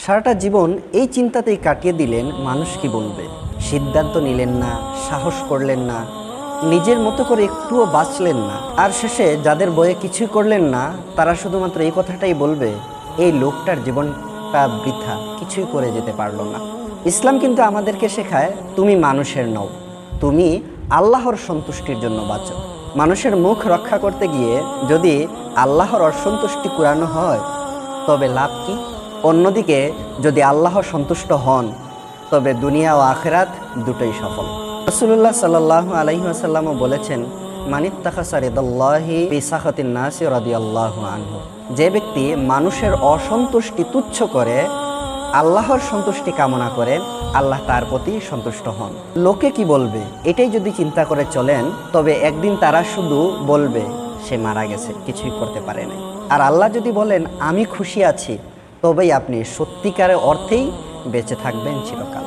সারাটা জীবন এই চিন্তাতেই কাটিয়ে দিলেন মানুষ কি বলবে। সিদ্ধান্ত নিলেন না, সাহস করলেন না, নিজের মতো করে একটুও বাঁচলেন না। আর শেষে যাদের বয়ে কিছুই করলেন না, তারা শুধুমাত্র এই কথাটাই বলবে, এই লোকটার জীবনটা বৃথা, কিছুই করে যেতে পারলো না। ইসলাম কিন্তু আমাদেরকে শেখায়, তুমি মানুষের নও, তুমি আল্লাহর সন্তুষ্টির জন্য বাঁচো। মানুষের মুখ রক্ষা করতে গিয়ে যদি আল্লাহর অসন্তুষ্টি কুড়ানো হয়, তবে লাভ কি? অন্যদিকে যদি আল্লাহ সন্তুষ্ট হন, তবে দুনিয়া ও আখিরাত দুটোই সফল। রাসূলুল্লাহ সাল্লাল্লাহু আলাইহি ওয়াসাল্লামও বলেছেন, মানিত্তাখাযা রিদাল্লাহি বিসাখাতিন নাসি রাদিয়াল্লাহু আনহু। যে ব্যক্তি মানুষের অসন্তুষ্টি তুচ্ছ করে আল্লাহর সন্তুষ্টি কামনা করে, আল্লাহ তার প্রতি সন্তুষ্ট হন। লোকে কি বলবে, এটাই যদি চিন্তা করে চলেন, তবে একদিন তারা শুধু বলবে সে মারা গেছে, কিছুই করতে পারে না। আর আল্লাহ যদি বলেন আমি খুশি আছি, তবেই আপনি সত্যিকারের অর্থেই বেঁচে থাকবেন চিরকাল।